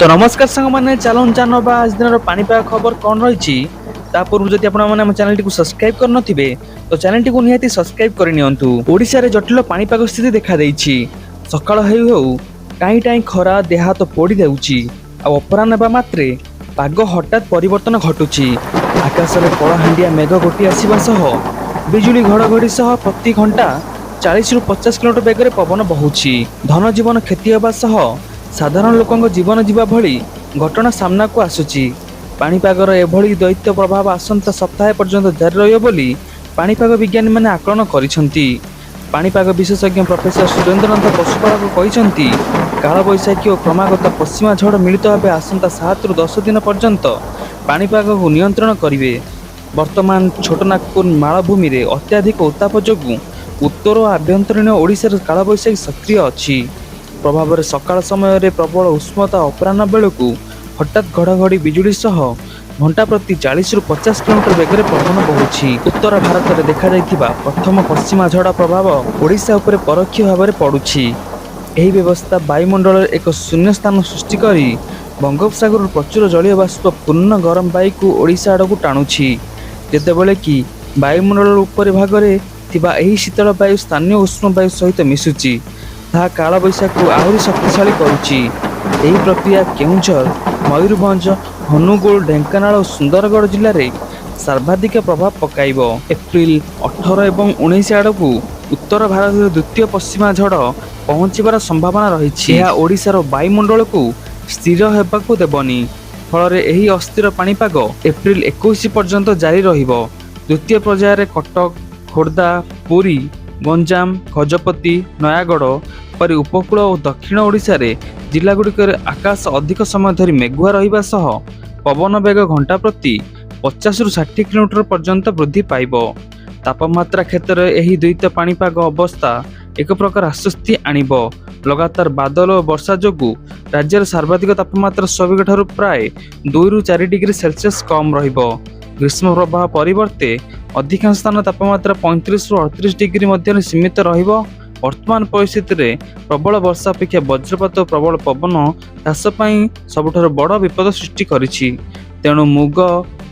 तो नमस्कार सांग मैंने चलन जान बा आज दिन पानीपाग खबर कौन रही पूर्व जदि आप चैनल टी सब्सक्राइब कर नथिबे तो चैनल टी निहाती सब्सक्राइब कर नियंतु। ओडिशा रे जटिल पानीपाग स्थिति देखा देइछि। सकाळ हेउ हेउ टाई टाई खरा देह हाथ पोड़ी देउछि आ अपराह्न हेबा मात्रे पाग हठात परिवर्तन घटुछि। आकाश में कलाहांडिया मेघ गोटी आसीबा सह बिजुली घड़घड़ी सह प्रति घंटा 40 ରୁ 50 किलोमीटर बेगर पवन बहुछि। धन जीवन क्षति हेबा सह साधारण लोकंग जीवन जीवा भली घटना सामना को आसुची। पाणीपागर एभली दैत्य प्रभाव आसंता सप्ताह पर्यंत जारी रहियो बोली पाणीपाग विज्ञानी माने आकलन करिसंती। पाणीपाग विशेषज्ञ प्रोफेसर सुरेंद्रनाथ पशुपालक कहिसंती काल बैशाखी और क्रमागत पश्चिमा झड़ मिलित भाव आसंता 7 ରୁ 10 दिन पर्यंत पाणीपाग को नियंत्रण करिवे। वर्तमान छोटनागपुर मालभूमि रे अत्याधिक उत्ताप जोगु उत्तर और आभ्यंतरीण ओडिशा काल बैशाखी सक्रिय अछि। प्रभाव में सकाळ समय रे प्रबल उष्णता अपराह्न बेलू हठात घड़घड़ी बिजुली सह घंटा प्रति 40 ରୁ 50 किलोमीटर बेगर पवन बहुछि। उत्तर भारत में देखा जाइथिबा प्रथम पश्चिमा झड़ प्रभाव ओडिशा उपरे परोक्ष भाव में पड़ुछि। एही व्यवस्था वायुमंडल एक शून्य स्थान सृष्टि करी बंगोपसागर प्रचुर जलीय बाष्प पूर्ण गरम वायु को ओडिशा आड़क टाणुछि। जेतेबेले कि वायुमंडल उपर भागरे थिबा एही शीतल वायु स्थानीय उष्ण वायु सहित मिशुछि ताहा काल बैशाखी को आहरी शक्तिशाली करुछि। एही प्रक्रिया केउंझर, मयूरभंज, हनुगुल, ढेंकानाल और सुंदरगढ़ जिले में सर्वाधिक प्रभाव पकाइब। एप्रिल 18 और 19 आड़क उत्तर भारत द्वितीय पश्चिमा झड़ पहुंचबार संभावना रही। यह ओडिशार वायुमंडल को स्थिर हेबाकु देबनी। फल एही अस्थिर पाणीपाग एप्रिल 21 पर्यंत जारी रहिबो। द्वितीय पर्यायर कटक, खोर्धा, पुरी, गंजाम, गजपति, नयागढ़ परि उपकूल और दक्षिण ओडिशा रे जिला गुड़िक आकाश अधिक समय धरी मेघुआ रहिबा सह पवन बेग घंटा प्रति 50 ରୁ 60 किलोमीटर पर्यंत वृद्धि पाइब। तापमात्रा क्षेत्र में यही द्वैत पाणीपाग अवस्था एक प्रकार आश्वस्ति आणिब। लगातार बादल और वर्षा जोगु राज्यर सर्वाधिक तापमात्रा स्वाभाविक ठारू प्राय 2 ରୁ 4 डिग्री सेल्सियस कम रहिब। ग्रीष्म प्रवाह परिवर्ते अधिकांश स्थान तापमात्रा 35 ରୁ 38 डिग्री मध्य सीमित रहिब। वर्तमान परिस्थिति रे प्रबल वर्षा अपेक्षा वज्रपात और प्रबल पवन चाष पाई सबुठारु बड़ विपद सृष्टि करिछि। तेणु मुग,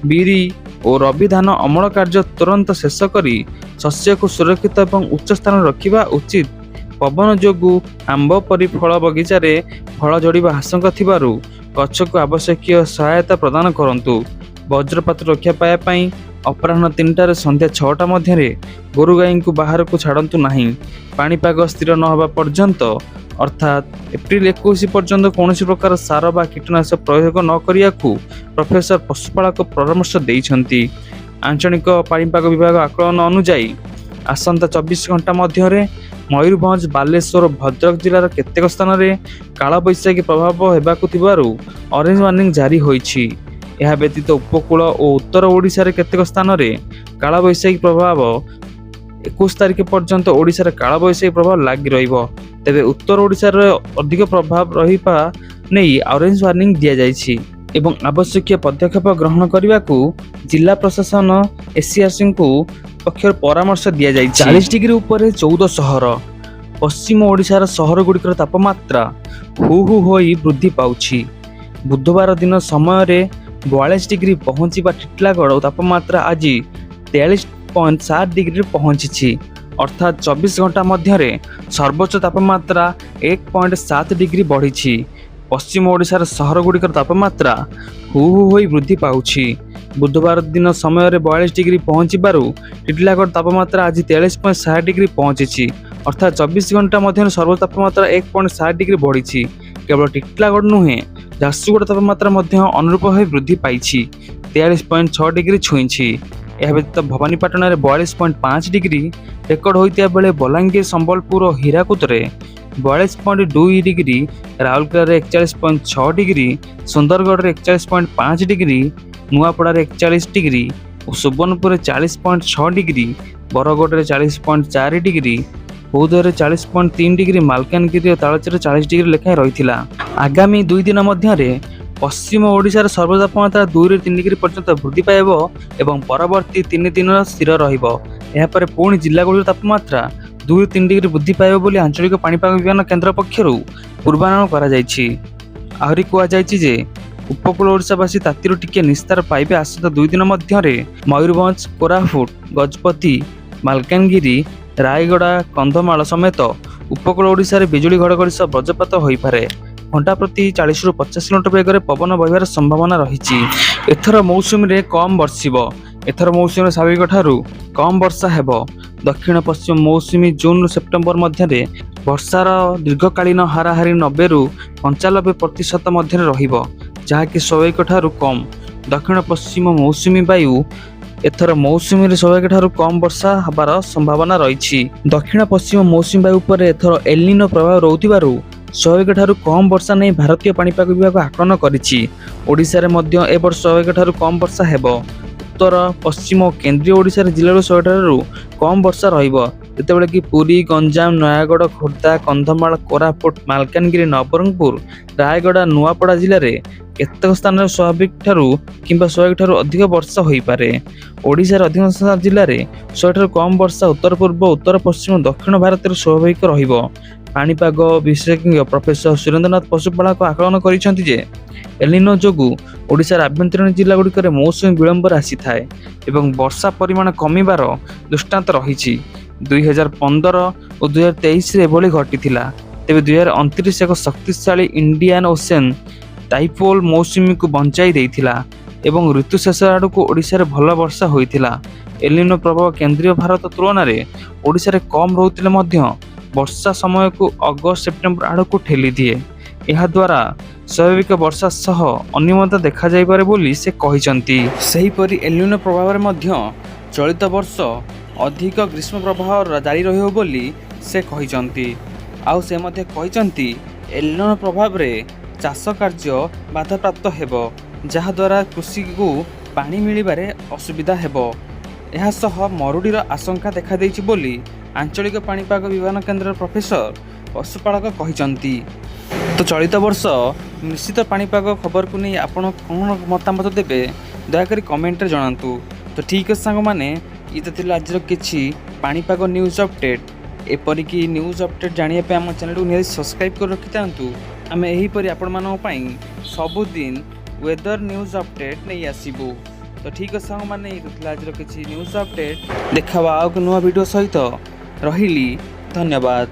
बिरी और रबी धान अमल कार्य तुरंत शेष करी शस्य को सुरक्षित और उच्च स्थान रखिबा उचित। पवन जोगु आंब परि फल बगीचा रे फल झड़िबा आशंका थिबारु गछ को आवश्यक सहायता प्रदान करंतु। वज्रपात रक्षा पाया पाई अपराह्न 3टार संध्या 6टा मध्य गोरु गाई को बाहर को छाड़तु नहीं। पाणीपाग स्थिर न होगा पर्यंत अर्थात एप्रिल 21 पर्यंत कौन प्रकार सार बा कीटनाशक प्रयोग न करिया को प्रोफेसर पशुपालक परामर्श देइछंती। आंचलिक पाणीपाग विभाग आकलन अनुसार आसंता 24 घंटा मध्य मयूरभंज, बालेश्वर, भद्रक जिलार केतेक स्थान रे काल बैशाखी प्रभाव हेबाकु थिबारु ऑरेंज वार्निंग जारी होइछि। यह व्यतीत उपकूल और उत्तर ओडिशा रे केतेक स्थान रे काल बैशाखी प्रभाव 21 तारिख पर्यंत ओडिशा रे काल बैशाखी प्रभाव लागि रहिबो। तेबे उत्तर ओडिशा रे अधिक प्रभाव रहिबा नै ऑरेंज वार्निंग दिया जाइछि एवं आवश्यक पदक्षेप ग्रहण करने जिला प्रशासन एसीआरसी को पक्षर परामर्श दिया जाइछि। 40 डिग्री ऊपर 14 सहर पश्चिम ओडिशार सहर गुड़िकर तापमात्रा हु हु होई वृद्धि पाउछि। बुधवार दिन समय रे 42 डिग्री पहुंचीबा टिटलागढ़ तापमात्रा आज 43.7 डिग्री पहुंची। अर्थात 24 घंटा मध्य सर्वोच्च तापमात्रा 1.7 डिग्री बढ़ी। पश्चिम ओडिशार सहर गुड़िकर तापमात्रा हु हु होई वृद्धि पाउछि। बुधवार दिन समय 42 डिग्री पहुंचबारु टिटलागढ़ तापमात्रा आज 43.7 डिग्री पहुंची। अर्थात 24 घंटा मध्य सर्वोच्च तापमात्रा 1.7 डिग्री बढ़ी। केवल टिटलागढ़ नुहे झारसुगुड़ा तापमात्रा अनुरूप भाव वृद्धि पाई 43.6 डिग्री छुईछि। यह व्यतीत भवानीपाटन में 42.5 डिग्री रेकर्ड होता बेले बलांगीर, संबलपुर और हीराकुद में 42.2 degree, Rourkela 41.6 degree, Sundargarh 41.5 degree, Nuapada 41 degree और सुवर्णपुर 40.6 डिग्री, बरगढ़ 40.4 डिग्री, बौद्ध 40.3 डिग्री, मालकानगिरी और तालचेर 40 डिग्री लेखाएं रही। आगामी 2 दिन मध्य पश्चिम ओडिशार सर्वोच्च तापमात्रा 2 ରୁ 3 डिग्री पर्यंत वृद्धि पाइब एवं परवर्ती 3 दिन स्थिर रहिबो। एहापर पुणी जिला गुड़िक तापमात्रा 2 ରୁ 3 डिग्री वृद्धि पाइब बोली आंचलिक पाणीपाग विज्ञान केन्द्र पक्षरु पूर्वानुमान करा जायछि। ଆହୁରି କୁହାଯାଇଛି ଯେ ଉପକୂଳ ଓଡ଼ିଶାବାସୀ ତାତିରୁ ଟିକେ ନିସ୍ତାର ପାଇବେ ଆସନ୍ତା 2 ଦିନ ମଧ୍ୟରେ ମୟୂରଭଞ୍ଜ, କୋରାପୁଟ, ଗଜପତି, ମାଲକାନଗିରି, ରାୟଗଡ଼ା, କନ୍ଧମାଳ ସମେତ ଉପକୂଳ ଓଡ଼ିଶାରେ ବିଜୁଳି ଘଡ଼ଘଡ଼ି ସହ ବଜ୍ରପାତ ହୋଇପାରେ। ଘଣ୍ଟା ପ୍ରତି 40ରୁ 50 କିଲୋମିଟର ବେଗରେ ପବନ ବହିବାର ସମ୍ଭାବନା ରହିଛି। ଏଥର ମୌସୁମୀରେ କମ୍ ବର୍ଷିବ। ଏଥର ମୌସୁମୀରେ ସ୍ୱାଭାବିକ ଠାରୁ କମ୍ ବର୍ଷା ହେବ। ଦକ୍ଷିଣ ପଶ୍ଚିମ ମୌସୁମୀ ଜୁନ୍ରୁ ସେପ୍ଟେମ୍ବର ମଧ୍ୟରେ ବର୍ଷାର ଦୀର୍ଘକାଳୀନ ହାରାହାରି 90ରୁ 95% ମଧ୍ୟରେ ରହିବ, ଯାହାକି ସ୍ୱାଭାବିକ ଠାରୁ କମ୍। ଦକ୍ଷିଣ ପଶ୍ଚିମ ମୌସୁମୀ ବାୟୁ ଏଥର ମୌସୁମୀରେ ସ୍ୱାଭାବିକ ଠାରୁ କମ୍ ବର୍ଷା ହେବାର ସମ୍ଭାବନା ରହିଛି। ଦକ୍ଷିଣ ପଶ୍ଚିମ ମୌସୁମୀ ବାୟୁ ଉପରେ ଏଥର ଏଲ୍‌ନିନୋ ପ୍ରଭାବ ରହୁଥିବାରୁ ସ୍ୱାଭାବିକ ଠାରୁ କମ୍ ବର୍ଷା ନେଇ ଭାରତୀୟ ପାଣିପାଗ ବିଭାଗ ଆକଳନ କରିଛି। ଓଡ଼ିଶାରେ ମଧ୍ୟ ଏ ବର୍ଷ ସ୍ୱାଭାବିକ ଠାରୁ କମ୍ ବର୍ଷା ହେବ। ଉତ୍ତର, ପଶ୍ଚିମ ଓ କେନ୍ଦ୍ରୀୟ ଓଡ଼ିଶାରେ ଜିଲ୍ଲାରୁ 100 ଠାରୁ କମ୍ ବର୍ଷା ରହିବ, ଯେତେବେଳେ କି ପୁରୀ, ଗଞ୍ଜାମ, ନୟାଗଡ଼, ଖୋର୍ଦ୍ଧା, କନ୍ଧମାଳ, କୋରାପୁଟ, ମାଲକାନଗିରି, ନବରଙ୍ଗପୁର, ରାୟଗଡ଼ା, ନୂଆପଡ଼ା ଜିଲ୍ଲାରେ କେତେକ ସ୍ଥାନରେ ସ୍ୱାଭାବିକ ଠାରୁ କିମ୍ବା ସ୍ୱାଭାବିକ ଠାରୁ ଅଧିକ ବର୍ଷା ହୋଇପାରେ। ଓଡ଼ିଶାର ଅଧିକାଂଶ ଜିଲ୍ଲାରେ 100 ଠାରୁ କମ୍ ବର୍ଷା ଉତ୍ତର ପୂର୍ବ, ଉତ୍ତର ପଶ୍ଚିମ, ଦକ୍ଷିଣ ଭାରତରେ ସ୍ୱାଭାବିକ ରହିବ। ପାଣିପାଗ ବିଶେଷଜ୍ଞ ପ୍ରଫେସର ସୁରେନ୍ଦ୍ରନାଥ ପଶୁପାଳକ ଆକଳନ କରିଛନ୍ତି ଯେ ଏଲ୍‌ନିନୋ ଯୋଗୁଁ ଓଡ଼ିଶାର ଆଭ୍ୟନ୍ତରୀଣ ଜିଲ୍ଲାଗୁଡ଼ିକରେ ମୌସୁମୀ ବିଳମ୍ବରେ ଆସିଥାଏ ଏବଂ ବର୍ଷା ପରିମାଣ କମିବାର ଦୃଷ୍ଟାନ୍ତ ରହିଛି। 2015 ଓ 2023ରେ ଏଭଳି ଘଟିଥିଲା। ତେବେ 2029 ଏକ ଶକ୍ତିଶାଳୀ ଇଣ୍ଡିଆନ୍ ଓସେନ୍ ଡାଇପୋଲ୍ ମୌସୁମୀକୁ ବଞ୍ଚାଇ ଦେଇଥିଲା ଏବଂ ଋତୁ ଶେଷ ଆଡ଼କୁ ଓଡ଼ିଶାରେ ଭଲ ବର୍ଷା ହୋଇଥିଲା। ଏଲ୍‌ନିନୋ ପ୍ରଭାବ କେନ୍ଦ୍ରୀୟ ଭାରତ ତୁଳନାରେ ଓଡ଼ିଶାରେ କମ୍ ରହୁଥିଲେ ମଧ୍ୟ ବର୍ଷା ସମୟକୁ ଅଗଷ୍ଟ ସେପ୍ଟେମ୍ବର ଆଡ଼କୁ ଠେଲିଦିଏ। ଏହାଦ୍ୱାରା ସ୍ୱାଭାବିକ ବର୍ଷା ସହ ଅନିୟମିତତା ଦେଖାଯାଇପାରେ ବୋଲି ସେ କହିଛନ୍ତି। ସେହିପରି ଏଲ୍‌ନିନୋ ପ୍ରଭାବରେ ମଧ୍ୟ ଚଳିତ ବର୍ଷ ଅଧିକ ଗ୍ରୀଷ୍ମ ପ୍ରବାହ ଜାରି ରହିବ ବୋଲି ସେ କହିଛନ୍ତି। ଆଉ ସେ ମଧ୍ୟ କହିଛନ୍ତି ଏଲ୍‌ନିନୋ ପ୍ରଭାବରେ ଚାଷ କାର୍ଯ୍ୟ ବାଧାପ୍ରାପ୍ତ ହେବ, ଯାହାଦ୍ୱାରା କୃଷିକୁ ପାଣି ମିଳିବାରେ ଅସୁବିଧା ହେବ। ଏହା ସହ ମରୁଡ଼ିର ଆଶଙ୍କା ଦେଖାଦେଇଛି ବୋଲି ଆଞ୍ଚଳିକ ପାଣିପାଗ ବିଜ୍ଞାନ କେନ୍ଦ୍ରର ପ୍ରଫେସର ପଶୁପାଳକ କହିଛନ୍ତି। ତ ଚଳିତ ବର୍ଷ ନିଶ୍ଚିତ ପାଣିପାଗ ଖବରକୁ ନେଇ ଆପଣ କ'ଣ ମତାମତ ଦେବେ, ଦୟାକରି କମେଣ୍ଟରେ ଜଣାନ୍ତୁ। ତ ଠିକ୍ ଅଛି ସାଙ୍ଗମାନେ, ଇଏ ତ ଥିଲା ଆଜିର କିଛି ପାଣିପାଗ ନ୍ୟୁଜ୍ ଅପଡ଼େଟ୍। ଏପରିକି ନ୍ୟୁଜ୍ ଅପଡ଼େଟ୍ ଜାଣିବା ପାଇଁ ଆମ ଚ୍ୟାନେଲକୁ ନିହାତି ସବସ୍କ୍ରାଇବ୍ କରି ରଖିଥାନ୍ତୁ। ଆମେ ଏହିପରି ଆପଣମାନଙ୍କ ପାଇଁ ସବୁଦିନ ୱେଦର ନ୍ୟୁଜ୍ ଅପଡ଼େଟ୍ ନେଇ ଆସିବୁ। ତ ଠିକ୍ ଅଛି ସାଙ୍ଗମାନେ, ଇଏ ତ ଥିଲା ଆଜିର କିଛି ନ୍ୟୁଜ୍ ଅପଡ଼େଟ୍। ଦେଖାବା ଆଉ ଏକ ନୂଆ ଭିଡ଼ିଓ ସହିତ। ରହିଲି, ଧନ୍ୟବାଦ।